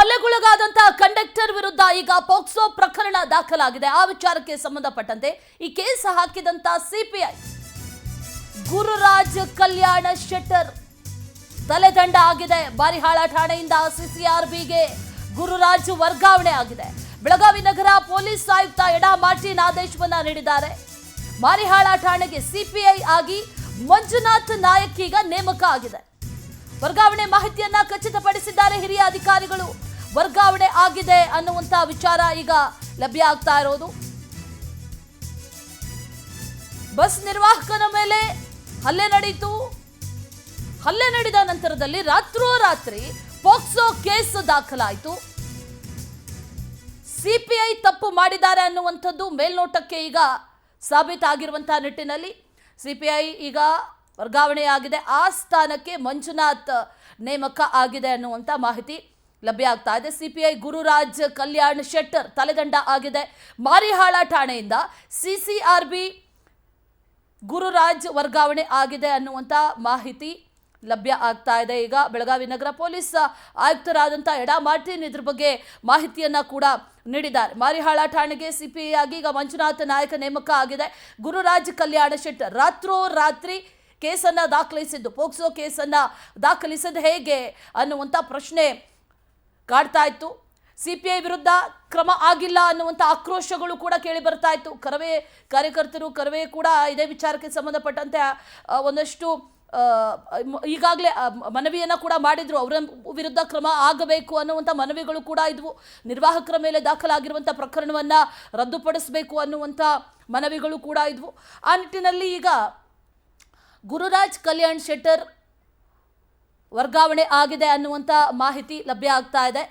ಹಲ್ಲೆಗೊಳಗಾದಂತಹ conductor ವಿರುದ್ಧ ಈಗ POCSO ಪ್ರಕರಣ ದಾಖಲಾಗಿದೆ. ಆ ವಿಚಾರಕ್ಕೆ ಸಂಬಂಧಪಟ್ಟಂತೆ ಈ ಕೇಸ್ ಹಾಕಿದಂತ ಸಿಪಿಐ ಗುರುರಾಜ್ ಕಲ್ಯಾಣ ಶೆಟ್ಟರ್ ತಲೆದಂಡ ಆಗಿದೆ. ಬಾರಿಹಾಳ ಠಾಣೆಯಿಂದ ಸಿಸಿಆರ್ಬಿಗೆ ಗುರುರಾಜ್ ವರ್ಗಾವಣೆ ಆಗಿದೆ. ಬೆಳಗಾವಿ ನಗರ ಪೊಲೀಸ್ ಆಯುಕ್ತ ಎಡಾ ಮಾರ್ಟಿನ್ ಆದೇಶವನ್ನ ನೀಡಿದ್ದಾರೆ. ಬಾರಿಹಾಳ ಠಾಣೆಗೆ ಸಿಪಿಐ ಆಗಿ ಮಂಜುನಾಥ್ ನಾಯಕ್ ಈಗ ನೇಮಕ ಆಗಿದೆ. ವರ್ಗಾವಣೆ ಮಾಹಿತಿಯನ್ನ ಖಚಿತಪಡಿಸಿದ್ದಾರೆ ಹಿರಿಯ ಅಧಿಕಾರಿಗಳು. ವರ್ಗಾವಣೆ ಆಗಿದೆ ಅನ್ನುವಂತ ವಿಚಾರ ಈಗ ಲಭ್ಯ ಆಗ್ತಾ ಇರೋದು. ಬಸ್ ನಿರ್ವಾಹಕನ ಮೇಲೆ ಹಲ್ಲೆ ನಡೆಯಿತು. ಹಲ್ಲೆ ನಡೆದ ನಂತರದಲ್ಲಿ ರಾತ್ರೋರಾತ್ರಿ ಪೋಕ್ಸೋ ಕೇಸ್ ದಾಖಲಾಯಿತು. ಸಿಪಿಐ ತಪ್ಪು ಮಾಡಿದ್ದಾರೆ ಅನ್ನುವಂಥದ್ದು ಮೇಲ್ನೋಟಕ್ಕೆ ಈಗ ಸಾಬೀತಾಗಿರುವಂತಹ ನಿಟ್ಟಿನಲ್ಲಿ ಸಿಪಿಐ ಈಗ ವರ್ಗಾವಣೆಯಾಗಿದೆ. ಆ ಸ್ಥಾನಕ್ಕೆ ಮಂಜುನಾಥ್ ನೇಮಕ ಆಗಿದೆ ಅನ್ನುವಂಥ ಮಾಹಿತಿ ಲಭ್ಯ ಆಗ್ತಾ ಇದೆ. ಸಿಪಿಐ ಗುರುರಾಜ್ ಕಲ್ಯಾಣ್ ಶೆಟ್ಟರ್ ತಲೆದಂಡ ಆಗಿದೆ. ಮಾರಿಹಾಳ ಠಾಣೆಯಿಂದ ಸಿಸಿಆರ್ಬಿ ಗುರುರಾಜ್ ವರ್ಗಾವಣೆ ಆಗಿದೆ ಅನ್ನುವಂಥ ಮಾಹಿತಿ ಲಭ್ಯ ಆಗ್ತಾ ಇದೆ. ಈಗ ಬೆಳಗಾವಿ ನಗರ ಪೊಲೀಸ್ ಆಯುಕ್ತರಾದಂಥ ಎಡಾ ಮಾರ್ಟಿನ್ ಇದ್ರ ಬಗ್ಗೆ ಮಾಹಿತಿಯನ್ನ ಕೂಡ ನೀಡಿದ್ದಾರೆ. ಮಾರಿಹಾಳ ಠಾಣೆಗೆ ಸಿಪಿಐ ಆಗಿ ಈಗ ಮಂಜುನಾಥ್ ನಾಯಕ ನೇಮಕ ಆಗಿದೆ. ಗುರುರಾಜ್ ಕಲ್ಯಾಣ ಶೆಟ್ಟರ್ ರಾತ್ರೋರಾತ್ರಿ ಕೇಸನ್ನ ದಾಖಲಿಸಿದ್ದು, ಪೋಕ್ಸೋ ಕೇಸನ್ನ ದಾಖಲಿಸಿದ್ದು ಹೇಗೆ ಅನ್ನುವಂಥ ಪ್ರಶ್ನೆ ಕಾಡ್ತಾ ಇತ್ತು. ಸಿಪಿಐ ವಿರುದ್ಧ ಕ್ರಮ ಆಗಿಲ್ಲ ಅನ್ನುವಂಥ ಆಕ್ರೋಶಗಳು ಕೂಡ ಕೇಳಿ ಬರ್ತಾ ಇತ್ತು. ಕರವೇ ಕಾರ್ಯಕರ್ತರು ಕರವೇ ಕೂಡ ಇದೇ ವಿಚಾರಕ್ಕೆ ಸಂಬಂಧಪಟ್ಟಂತೆ ಒಂದಷ್ಟು ಈಗಾಗಲೇ ಮನವಿಯನ್ನು ಕೂಡ ಮಾಡಿದ್ರು. ಅವರ ವಿರುದ್ಧ ಕ್ರಮ ಆಗಬೇಕು ಅನ್ನುವಂಥ ಮನವಿಗಳು ಕೂಡ ಇದ್ವು. ನಿರ್ವಾಹಕರ ಮೇಲೆ ದಾಖಲಾಗಿರುವಂಥ ಪ್ರಕರಣವನ್ನು ರದ್ದುಪಡಿಸಬೇಕು ಅನ್ನುವಂಥ ಮನವಿಗಳು ಕೂಡ ಇದ್ವು. ಆ ನಿಟ್ಟಿನಲ್ಲಿ ಈಗ ಗುರುರಾಜ್ ಕಲ್ಯಾಣ್ ಶೆಟ್ಟರ್ ವರ್ಗಾವಣೆ ಆಗಿದೆ ಅನ್ನುವಂಥ ಮಾಹಿತಿ ಲಭ್ಯ ಆಗ್ತಾ ಇದೆ.